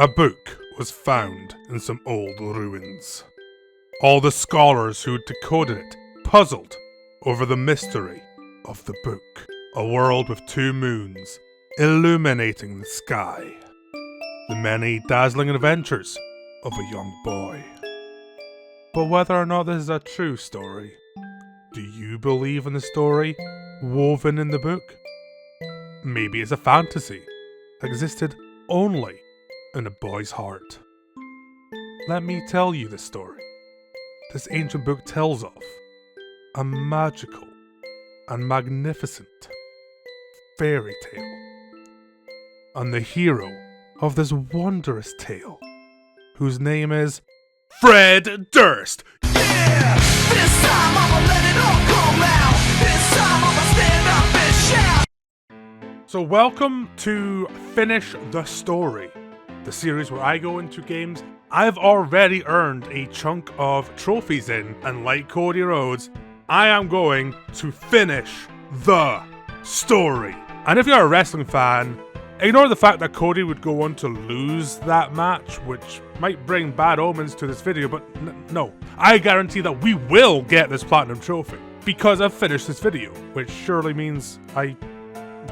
A book was found in some old ruins. All the scholars who decoded it puzzled over the mystery of the book. A world with two moons illuminating the sky. The many dazzling adventures of a young boy. But whether or not this is a true story, do you believe in the story woven in the book? Maybe it's a fantasy that existed only in a boy's heart. Let me tell you the story this ancient book tells of a magical and magnificent fairy tale, and the hero of this wondrous tale, whose name is Fred Durst. Yeah! This time I'ma let it all come out. This time I'ma stand up and shout. So welcome to Finish the Story, the series where I go into games I've already earned a chunk of trophies in, and like Cody Rhodes, I am going to finish the story. And if you're a wrestling fan, ignore the fact that Cody would go on to lose that match, which might bring bad omens to this video, but no. I guarantee that we will get this platinum trophy, because I've finished this video, which surely means I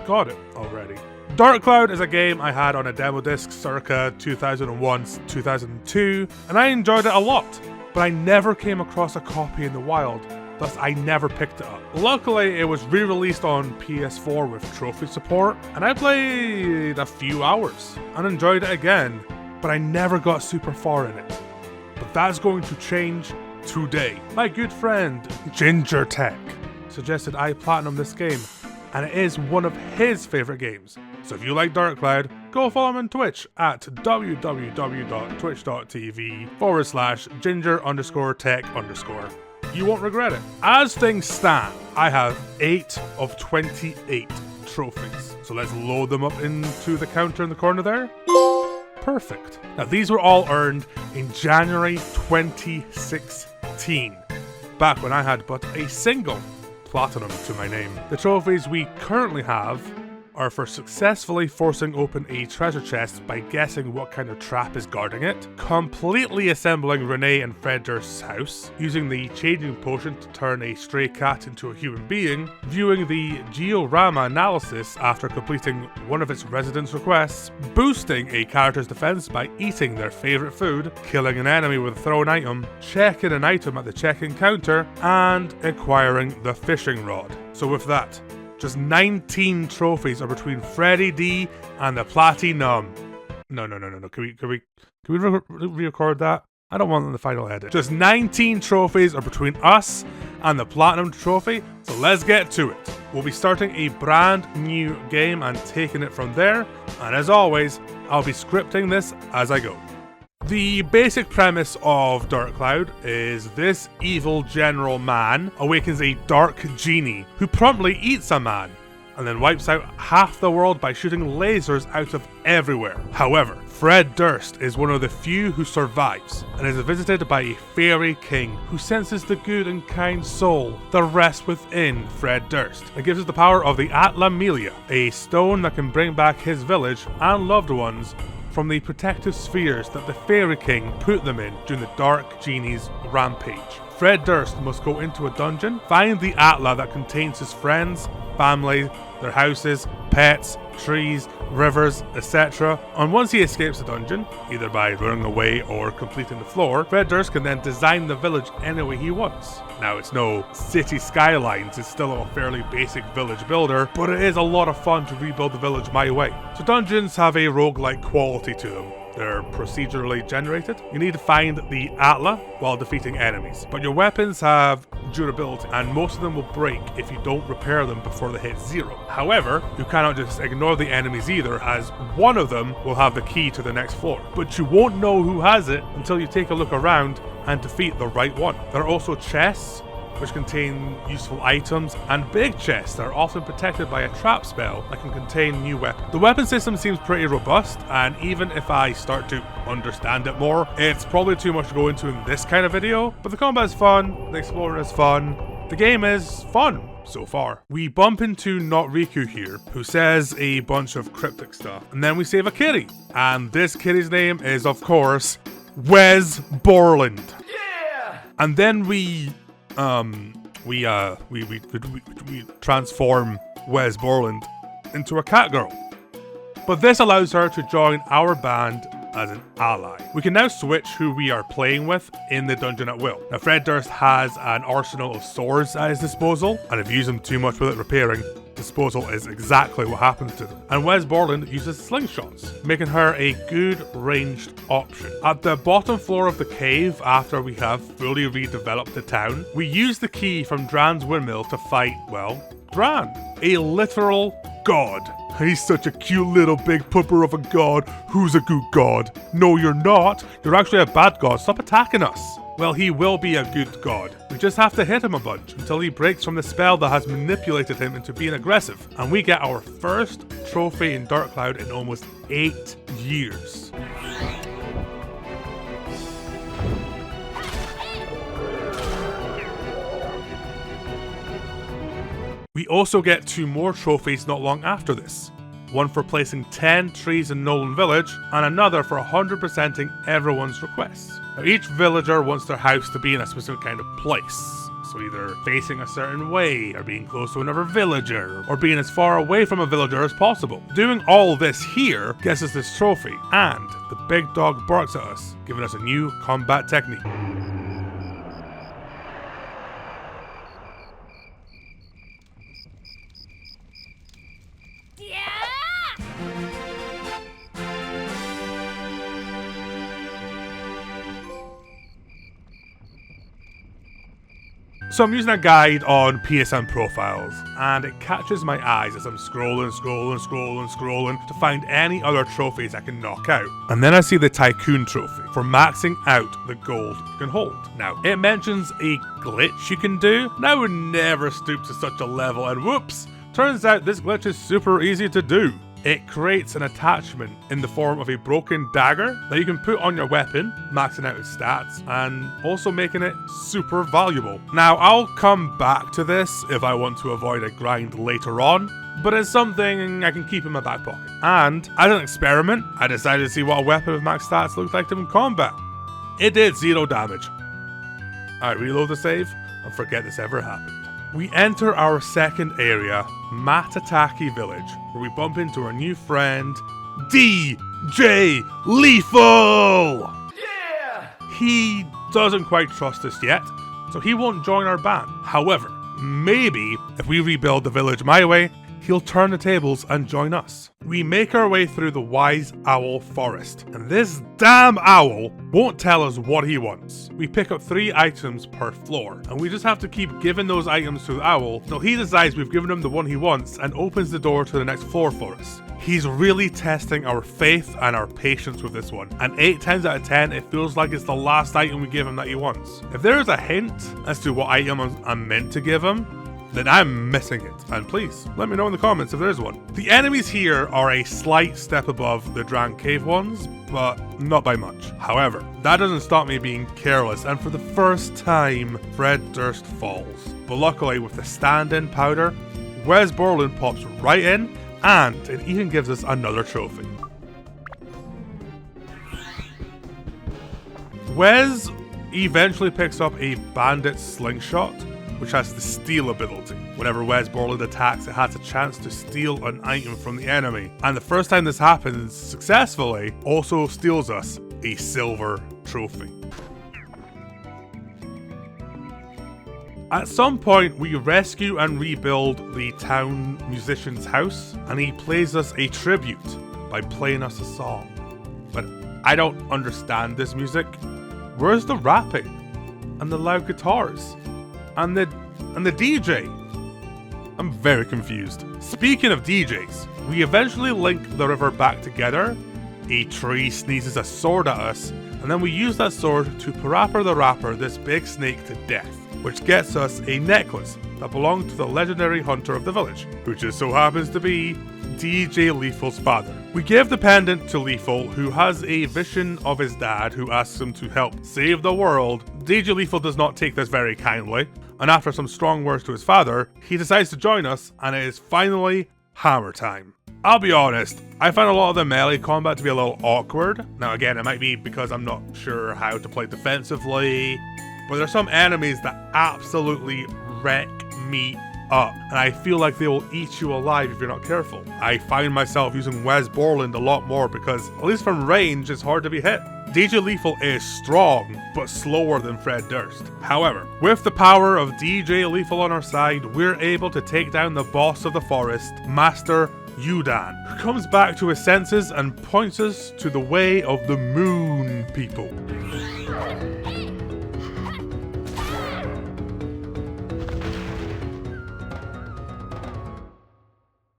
got it already. Dark Cloud is a game I had on a demo disc circa 2001-2002, and I enjoyed it a lot, but I never came across a copy in the wild, thus I never picked it up. Luckily, it was re-released on PS4 with trophy support, and I played a few hours and enjoyed it again, but I never got super far in it. But that's going to change today. My good friend Ginger Tech suggested I platinum this game, and it is one of his favourite games. So if you like Dark Cloud, go follow him on Twitch at www.twitch.tv/ginger_tech_. You won't regret it. As things stand, I have 8 of 28 trophies. So let's load them up into the counter in the corner there. Perfect. Now these were all earned in January 2016, back when I had but a single platinum to my name. The trophies we currently have are for successfully forcing open a treasure chest by guessing what kind of trap is guarding it, completely assembling Renee and Fred Durst's house, using the changing potion to turn a stray cat into a human being, viewing the georama analysis after completing one of its residents' requests, boosting a character's defense by eating their favorite food, killing an enemy with a thrown item, checking an item at the check-in counter, and acquiring the fishing rod. So with that, just 19 trophies are between Freddy D and the Platinum. No. Can we re-record that? I don't want it in the final edit. Just 19 trophies are between us and the Platinum trophy, so let's get to it. We'll be starting a brand new game and taking it from there, and as always, I'll be scripting this as I go. The basic premise of Dark Cloud is this evil general man awakens a dark genie who promptly eats a man and then wipes out half the world by shooting lasers out of everywhere. However, Fred Durst is one of the few who survives and is visited by a fairy king who senses the good and kind soul that rests within Fred Durst and gives us the power of the Atlamelia, a stone that can bring back his village and loved ones from the protective spheres that the Fairy King put them in during the Dark Genie's rampage. Fred Durst must go into a dungeon, find the Atla that contains his friends, family, their houses, pets, trees, rivers, etc. And once he escapes the dungeon, either by running away or completing the floor, Fred Durst can then design the village any way he wants. Now, it's no city skylines, it's still a fairly basic village builder, but it is a lot of fun to rebuild the village my way. So dungeons have a roguelike quality to them. They're procedurally generated. You need to find the Atla while defeating enemies, but your weapons have durability and most of them will break if you don't repair them before they hit 0. However, you cannot just ignore the enemies either, as one of them will have the key to the next floor, but you won't know who has it until you take a look around and defeat the right one. There are also chests which contain useful items, and big chests that are often protected by a trap spell that can contain new weapons. The weapon system seems pretty robust, and even if I start to understand it more, it's probably too much to go into in this kind of video, but the combat is fun, the exploring is fun, The game is fun so far. We bump into Not Riku here, who says a bunch of cryptic stuff, and then we save a kitty. And this kitty's name is, of course, Wes Borland. Yeah! And then we transform Wes Borland into a cat girl. But this allows her to join our band as an ally. We can now switch who we are playing with in the dungeon at will. Now, Fred Durst has an arsenal of swords at his disposal, and if you use them too much without repairing, disposal is exactly what happens to them. And Wes Borland uses slingshots, making her a good ranged option. At the bottom floor of the cave, after we have fully redeveloped the town, we use the key from Dran's windmill to fight, well, Dran, a literal god. He's such a cute little big pupper of a god. Who's a good god? No, you're not. You're actually a bad god. Stop attacking us. Well, he will be a good god. We just have to hit him a bunch until he breaks from the spell that has manipulated him into being aggressive. And we get our first trophy in Dark Cloud in almost 8 years. We also get 2 more trophies not long after this. One for placing 10 trees in Nolan Village, and another for 100%ing everyone's requests. Now, each villager wants their house to be in a specific kind of place. So either facing a certain way, or being close to another villager, or being as far away from a villager as possible. Doing all this here gets us this trophy, and the big dog barks at us, giving us a new combat technique. So I'm using a guide on PSN profiles, and it catches my eyes as I'm scrolling to find any other trophies I can knock out. And then I see the Tycoon trophy for maxing out the gold you can hold. Now, it mentions a glitch you can do, and I would never stoop to such a level, and whoops, turns out this glitch is super easy to do. It creates an attachment in the form of a broken dagger that you can put on your weapon, maxing out its stats, and also making it super valuable. Now, I'll come back to this if I want to avoid a grind later on, but it's something I can keep in my back pocket. And, as an experiment, I decided to see what a weapon with max stats looked like in combat. It did 0 damage. I reload the save, and forget this ever happened. We enter our second area, Matataki Village, where we bump into our new friend, DJ Lethal! Yeah! He doesn't quite trust us yet, so he won't join our band. However, maybe if we rebuild the village my way, he'll turn the tables and join us. We make our way through the Wise Owl Forest, and this damn owl won't tell us what he wants. We pick up 3 items per floor, and we just have to keep giving those items to the owl till he decides we've given him the one he wants and opens the door to the next floor for us. He's really testing our faith and our patience with this one, and 8 times out of 10 it feels like it's the last item we give him that he wants. If there is a hint as to what item I'm meant to give him, then I'm missing it, and please, let me know in the comments if there's one. The enemies here are a slight step above the Dran Cave ones, but not by much. However, that doesn't stop me being careless, and for the first time, Fred Durst falls. But luckily, with the stand-in powder, Wes Borland pops right in, and it even gives us another trophy. Wes eventually picks up a bandit slingshot, which has the steal ability. Whenever Wes Borland attacks, it has a chance to steal an item from the enemy. And the first time this happens successfully, also steals us a silver trophy. At some point, we rescue and rebuild the town musician's house, and he plays us a tribute by playing us a song. But I don't understand this music. Where's the rapping? And the loud guitars? And the DJ? I'm very confused. Speaking of DJs, we eventually link the river back together. A tree sneezes a sword at us, and then we use that sword to parappa the rapper, this big snake, to death, which gets us a necklace that belonged to the legendary hunter of the village, who just so happens to be DJ Lethal's father. We give the pendant to Lethal, who has a vision of his dad who asks him to help save the world. DJ Lethal does not take this very kindly, and after some strong words to his father, he decides to join us, and it is finally hammer time. I'll be honest, I find a lot of the melee combat to be a little awkward. Now again, it might be because I'm not sure how to play defensively, but there's some enemies that absolutely wreck me up, and I feel like they will eat you alive if you're not careful. I find myself using Wes Borland a lot more because, at least from range, it's hard to be hit. DJ Lethal is strong, but slower than Fred Durst. However, with the power of DJ Lethal on our side, we're able to take down the boss of the forest, Master Yudan, who comes back to his senses and points us to the way of the moon people.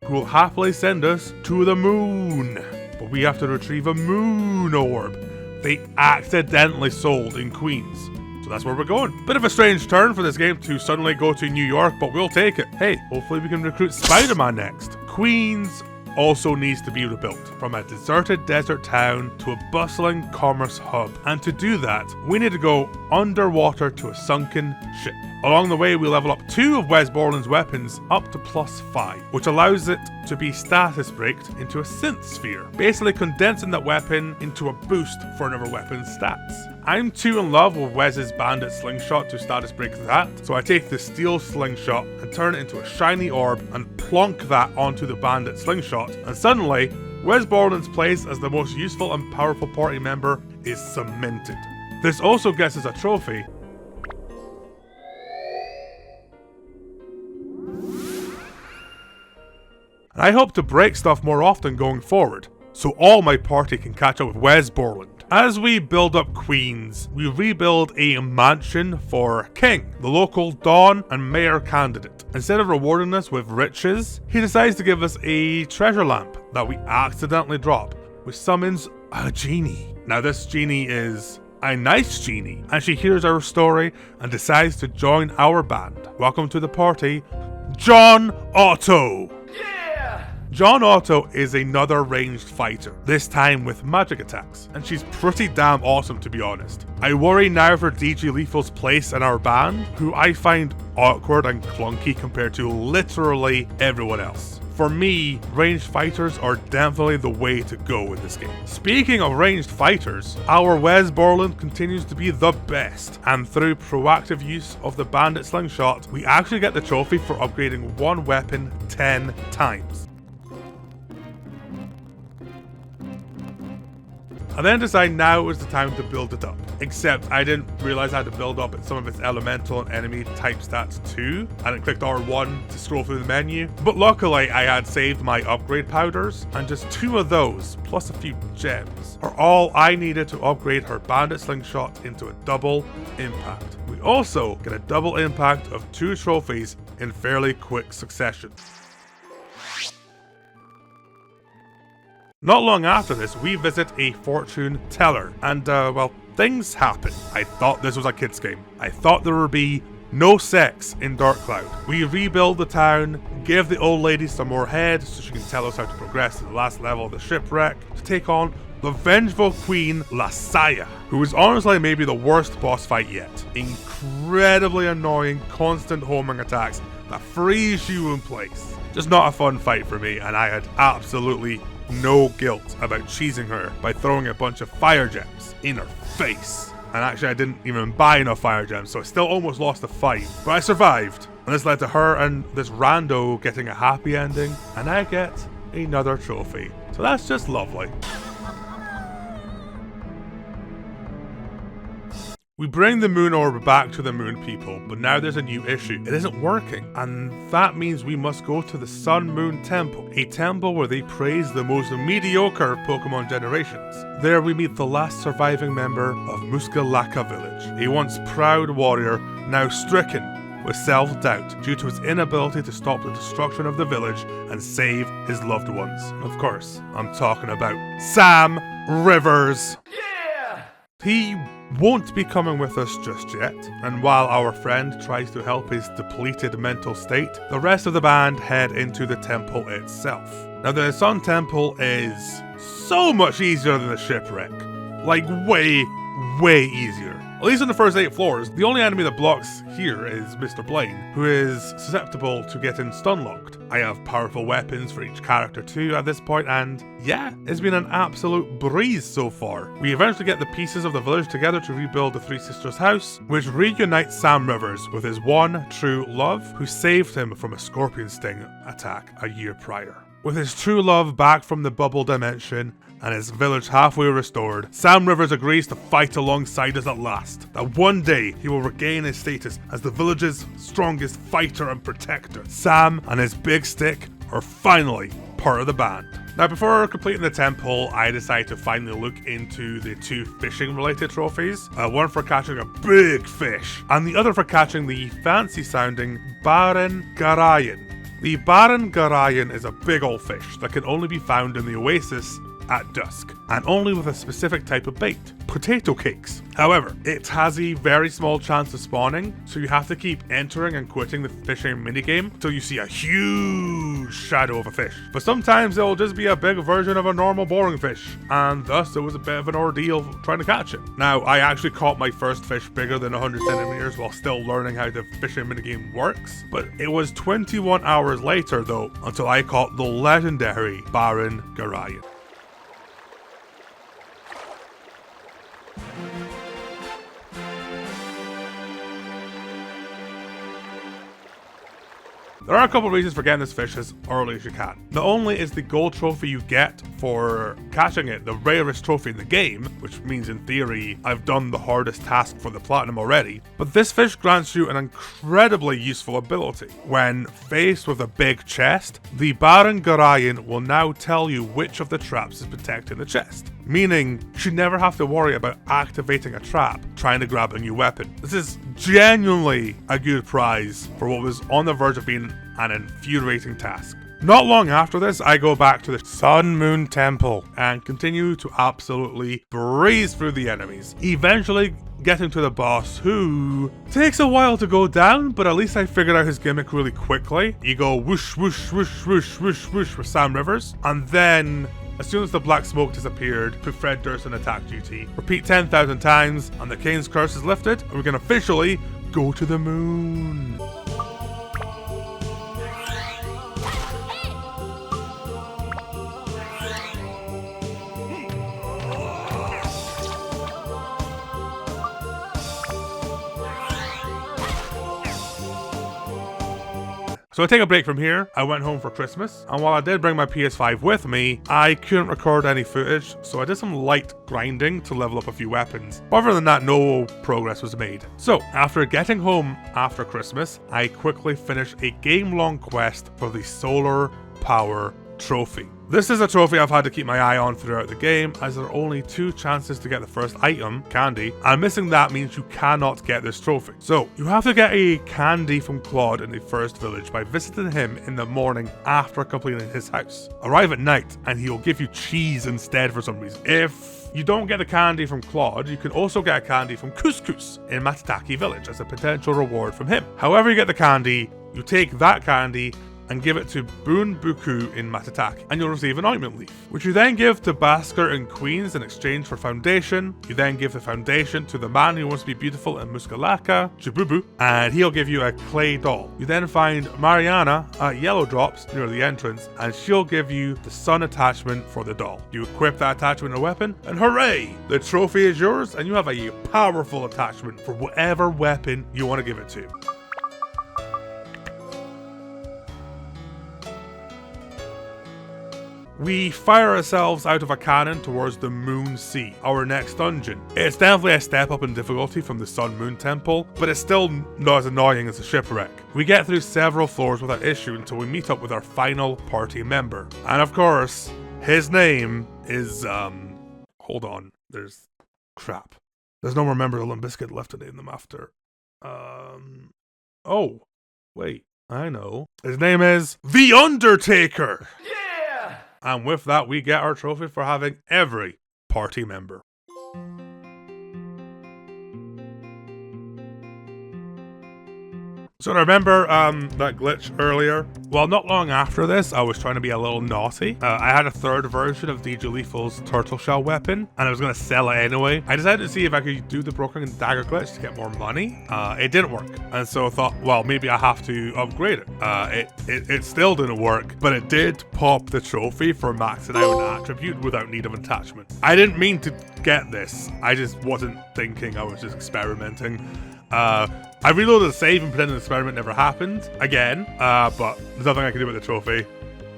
Who will happily send us to the moon. But we have to retrieve a moon orb they accidentally sold in Queens. So that's where we're going. Bit of a strange turn for this game to suddenly go to New York, but we'll take it. Hey, hopefully we can recruit Spider-Man next. Queens also needs to be rebuilt from a deserted desert town to a bustling commerce hub. And to do that, we need to go underwater to a sunken ship. Along the way, we level up 2 of Wes Borland's weapons up to +5, which allows it to be status braked into a synth sphere, basically condensing that weapon into a boost for another weapon's stats. I'm too in love with Wes's bandit slingshot to status break that, so I take the steel slingshot and turn it into a shiny orb and plonk that onto the bandit slingshot, and suddenly, Wes Borland's place as the most useful and powerful party member is cemented. This also gets us a trophy. And I hope to break stuff more often going forward, so all my party can catch up with Wes Borland. As we build up Queens, we rebuild a mansion for King, the local Dawn and Mayor candidate. Instead of rewarding us with riches, he decides to give us a treasure lamp that we accidentally drop, which summons a genie. Now this genie is a nice genie, and she hears our story and decides to join our band. Welcome to the party, John Otto! John Otto is another ranged fighter, this time with magic attacks, and she's pretty damn awesome to be honest. I worry now for DJ Lethal's place in our band, who I find awkward and clunky compared to literally everyone else. For me, ranged fighters are definitely the way to go in this game. Speaking of ranged fighters, our Wes Borland continues to be the best, and through proactive use of the bandit slingshot, we actually get the trophy for upgrading one weapon 10 times. I then decide now is the time to build it up. Except I didn't realize I had to build up some of its elemental and enemy type stats too. I didn't click R1 to scroll through the menu. But luckily I had saved my upgrade powders, and just 2 of those, plus a few gems, are all I needed to upgrade her bandit slingshot into a double impact. We also get a double impact of 2 trophies in fairly quick succession. Not long after this, we visit a fortune teller, and well, things happen. I thought this was a kids game. I thought there would be no sex in Dark Cloud. We rebuild the town, give the old lady some more head so she can tell us how to progress to the last level of the shipwreck to take on the vengeful Queen Lasaya, who is honestly maybe the worst boss fight yet. Incredibly annoying, constant homing attacks that freeze you in place. Just not a fun fight for me, and I had absolutely no guilt about cheesing her by throwing a bunch of fire gems in her face. And actually I didn't even buy enough fire gems, so I still almost lost the fight. But I survived, and this led to her and this rando getting a happy ending, and I get another trophy. So that's just lovely. We bring the moon orb back to the moon people, but now there's a new issue. It isn't working, and that means we must go to the Sun Moon Temple, a temple where they praise the most mediocre Pokemon generations. There we meet the last surviving member of Muskalaka Village, a once proud warrior now stricken with self-doubt due to his inability to stop the destruction of the village and save his loved ones. Of course, I'm talking about Sam Rivers. Yeah! He won't be coming with us just yet, and while our friend tries to help his depleted mental state, the rest of the band head into the temple itself. Now the Sun Temple is so much easier than the shipwreck. Like way easier. At least on the first 8 floors, the only enemy that blocks here is Mr. Blaine, who is susceptible to getting stun-locked. I have powerful weapons for each character too at this point, and yeah, it's been an absolute breeze so far. We eventually get the pieces of the village together to rebuild the Three Sisters house, which reunites Sam Rivers with his one true love, who saved him from a scorpion sting attack a year prior. With his true love back from the bubble dimension, and his village halfway restored, Sam Rivers agrees to fight alongside us at last. That one day he will regain his status as the village's strongest fighter and protector. Sam and his big stick are finally part of the band. Now, before completing the temple, I decided to finally look into the 2 fishing related trophies. One for catching a big fish, and the other for catching the fancy sounding Baron Garayan. The Baron Garayan is a big old fish that can only be found in the oasis at dusk, and only with a specific type of bait, potato cakes. However, it has a very small chance of spawning, so you have to keep entering and quitting the fishing minigame until you see a huge shadow of a fish. But sometimes it'll just be a big version of a normal boring fish, and thus it was a bit of an ordeal trying to catch it. Now, I actually caught my first fish bigger than 100 centimeters while still learning how the fishing minigame works, but it was 21 hours later though until I caught the legendary Baron Garayan. There are a couple of reasons for getting this fish as early as you can. Not only is the gold trophy you get for catching it the rarest trophy in the game, which means in theory I've done the hardest task for the platinum already, but this fish grants you an incredibly useful ability. When faced with a big chest, the Baron Garayan will now tell you which of the traps is protecting the chest, meaning you should never have to worry about activating a trap trying to grab a new weapon. This is genuinely a good prize for what was on the verge of being an infuriating task. Not long after this, I go back to the Sun Moon Temple and continue to absolutely breeze through the enemies, eventually getting to the boss, who takes a while to go down, but at least I figured out his gimmick really quickly. You go whoosh whoosh whoosh whoosh whoosh whoosh with Sam Rivers, and then as soon as the black smoke disappeared, put Fred Durst on attack duty. Repeat 10,000 times, and the Kane's curse is lifted, and we can officially go to the moon. So I take a break from here. I went home for Christmas, and while I did bring my PS5 with me, I couldn't record any footage, so I did some light grinding to level up a few weapons. Other than that, no progress was made. So after getting home after Christmas, I quickly finished a game-long quest for the Solar Power Trophy. This is a trophy I've had to keep my eye on throughout the game, as there are only 2 chances to get the first item, candy, and missing that means you cannot get this trophy. So, you have to get a candy from Claude in the first village by visiting him in the morning after completing his house. Arrive at night, and he'll give you cheese instead for some reason. If you don't get the candy from Claude, you can also get a candy from Couscous in Matataki village as a potential reward from him. However you get the candy, you take that candy and give it to Boon Buku in Matataki, and you'll receive an ointment leaf, which you then give to Basker in Queens in exchange for foundation. You then give the foundation to the man who wants to be beautiful in Muskalaka, Chibubu, and he'll give you a clay doll. You then find Mariana at Yellow Drops near the entrance, and she'll give you the sun attachment for the doll. You equip that attachment in a weapon, and hooray! The trophy is yours, and you have a powerful attachment for whatever weapon you want to give it to. We fire ourselves out of a cannon towards the Moon Sea, our next dungeon. It's definitely a step up in difficulty from the Sun Moon Temple, but it's still not as annoying as a shipwreck. We get through several floors without issue until we meet up with our final party member. And of course, his name is, hold on, there's crap. There's no more members of Limp Bizkit left to name them after. Oh, wait, I know. His name is The Undertaker! Yeah! And with that, we get our trophy for having every party member. So remember that glitch earlier? Well, not long after this, I was trying to be a little naughty. I had a third version of DJ Lethal's turtle shell weapon, and I was going to sell it anyway. I decided to see if I could do the broken dagger glitch to get more money. It didn't work, and so I thought, well, maybe I have to upgrade it. It still didn't work, but it did pop the trophy for maxing out an attribute without need of attachment. I didn't mean to get this. I just wasn't thinking. I was just experimenting. I reloaded the save and pretended the experiment never happened again, but there's nothing I can do with the trophy.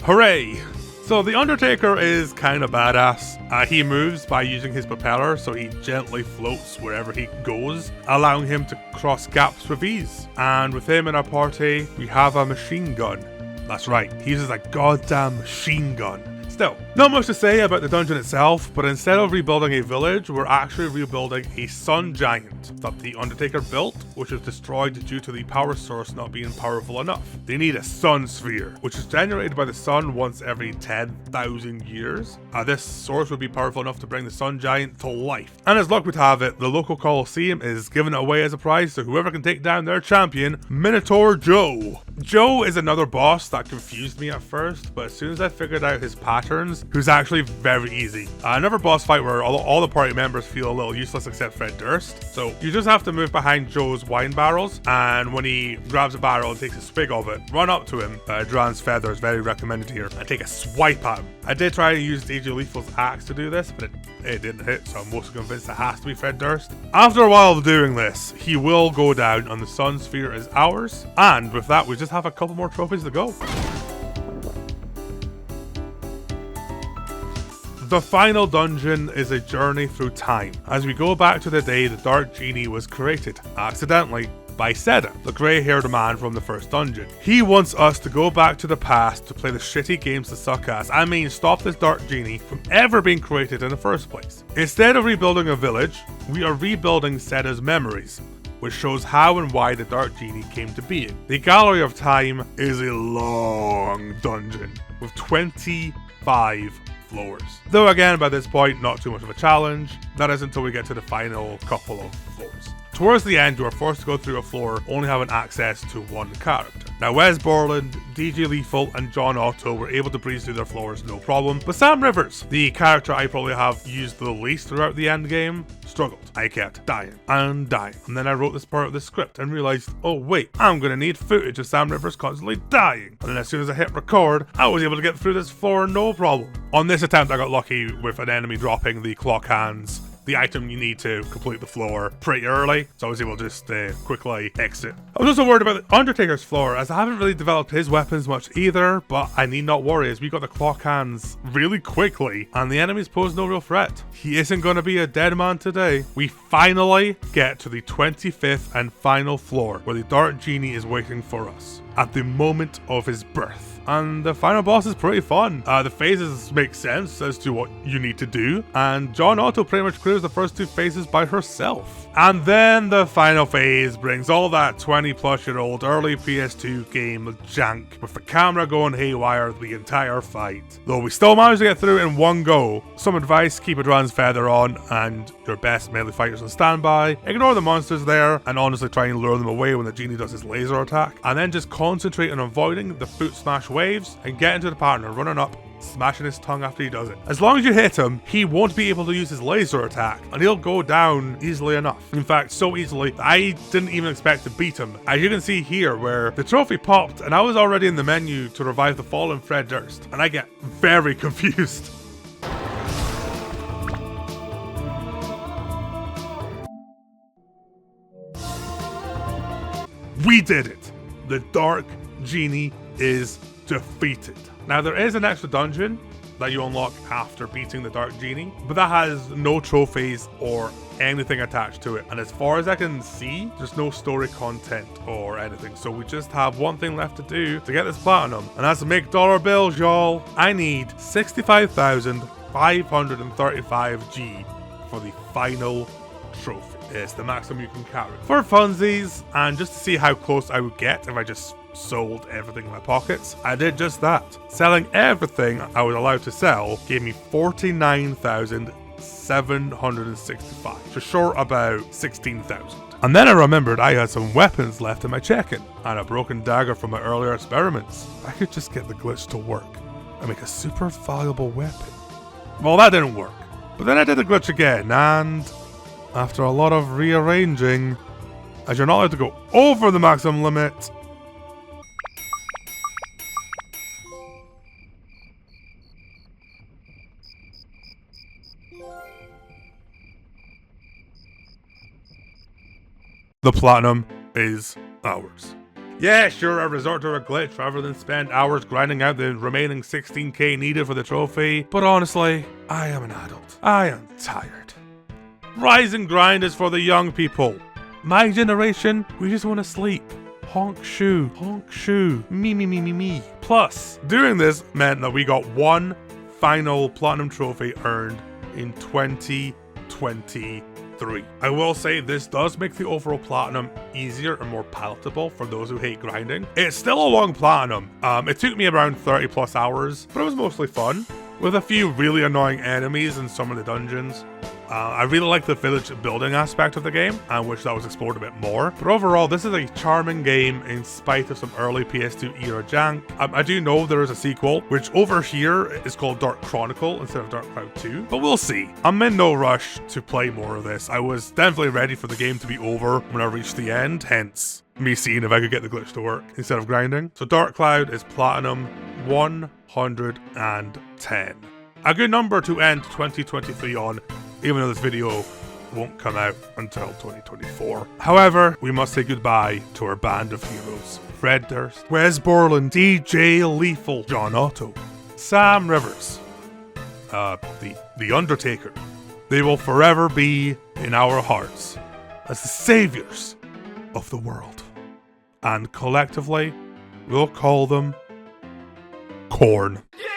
Hooray! So the Undertaker is kind of badass. He moves by using his propeller, so he gently floats wherever he goes, allowing him to cross gaps with ease. And with him in our party, we have a machine gun. That's right, he uses a goddamn machine gun. Still, not much to say about the dungeon itself, but instead of rebuilding a village, we're actually rebuilding a sun giant that the Undertaker built, which was destroyed due to the power source not being powerful enough. They need a sun sphere, which is generated by the sun once every 10,000 years. This source would be powerful enough to bring the sun giant to life. And as luck would have it, the local Coliseum is giving it away as a prize to whoever can take down their champion, Minotaur Joe. Joe is another boss that confused me at first, but as soon as I figured out his patterns, who's actually very easy. Another boss fight where all the party members feel a little useless except Fred Durst. So you just have to move behind Joe's wine barrels, and when he grabs a barrel and takes a swig of it, run up to him. Dran's feather is very recommended here, and take a swipe at him. I did try to use DJ Lethal's axe to do this, but it didn't hit, so I'm mostly convinced it has to be Fred Durst. After a while of doing this, he will go down and the sun sphere is ours, and with that we just have a couple more trophies to go. The final dungeon is a journey through time, as we go back to the day the Dark Genie was created, accidentally, by Seda, the grey-haired man from the first dungeon. He wants us to go back to the past to play the shitty games that suck ass. I mean, stop this Dark Genie from ever being created in the first place. Instead of rebuilding a village, we are rebuilding Seda's memories, which shows how and why the Dark Genie came to being. The Gallery of Time is a long dungeon with 25 floors. Though again, by this point, not too much of a challenge. That is until we get to the final couple of floors. Towards the end, you are forced to go through a floor only having access to one character. Now, Wes Borland, DJ Lethal, and John Otto were able to breeze through their floors no problem, but Sam Rivers, the character I probably have used the least throughout the end game, struggled. I kept dying and dying, and then I wrote this part of the script and realized, oh wait, I'm gonna need footage of Sam Rivers constantly dying. And then as soon as I hit record, I was able to get through this floor no problem. On this attempt, I got lucky with an enemy dropping the clock hands, the item you need to complete the floor, pretty early, so I was able to just quickly exit. I was also worried about the Undertaker's floor, as I haven't really developed his weapons much either, but I need not worry as we got the clock hands really quickly, and the enemies pose no real threat. He isn't going to be a dead man today. We finally get to the 25th and final floor, where the Dark Genie is waiting for us, at the moment of his birth. And the final boss is pretty fun. The phases make sense as to what you need to do, and John Otto pretty much clears the first two phases by herself. And then the final phase brings all that 20-plus-year-old early PS2 game jank, with the camera going haywire the entire fight. Though we still managed to get through it in one go. Some advice: keep a Dran's feather on and your best melee fighters on standby, ignore the monsters there, and honestly try and lure them away when the genie does his laser attack, and then just concentrate on avoiding the foot smash waves and get into the partner running up, smashing his tongue after he does it. As long as you hit him, he won't be able to use his laser attack, and he'll go down easily enough. In fact, so easily that I didn't even expect to beat him. As you can see here, where the trophy popped and I was already in the menu to revive the fallen Fred Durst, and I get very confused. We did it! The Dark Genie is defeated. Now, there is an extra dungeon that you unlock after beating the Dark Genie, but that has no trophies or anything attached to it, and as far as I can see, there's no story content or anything, so we just have one thing left to do to get this platinum, and that's to make dollar bills, y'all. I need 65,535 G for the final trophy. It's the maximum you can carry. For funsies, and just to see how close I would get if I just sold everything in my pockets, I did just that. Selling everything I was allowed to sell gave me 49,765, so short about 16,000. And then I remembered I had some weapons left in my check-in, and a broken dagger from my earlier experiments. I could just get the glitch to work and make a super valuable weapon. Well, that didn't work. But then I did the glitch again, and after a lot of rearranging, as you're not allowed to go over the maximum limit, the platinum is ours. Yeah, sure, I resort to a glitch rather than spend hours grinding out the remaining 16k needed for the trophy, but honestly, I am an adult. I am tired. Rise and grind is for the young people. My generation, we just want to sleep. Honk shoe, me. Plus, doing this meant that we got one final platinum trophy earned in 2023. I will say this does make the overall platinum easier and more palatable for those who hate grinding. It's still a long platinum. It took me around 30 plus hours, but it was mostly fun, with a few really annoying enemies in some of the dungeons. I really like the village building aspect of the game. I wish that was explored a bit more. But overall, this is a charming game in spite of some early PS2 era jank. I do know there is a sequel, which over here is called Dark Chronicle instead of Dark Cloud 2. But we'll see. I'm in no rush to play more of this. I was definitely ready for the game to be over when I reached the end, hence me seeing if I could get the glitch to work instead of grinding. So Dark Cloud is platinum 110. A good number to end 2023 on, even though this video won't come out until 2024. However, we must say goodbye to our band of heroes. Fred Durst, Wes Borland, DJ Lethal, John Otto, Sam Rivers, the Undertaker. They will forever be in our hearts as the saviors of the world. And collectively, we'll call them Korn. Yeah!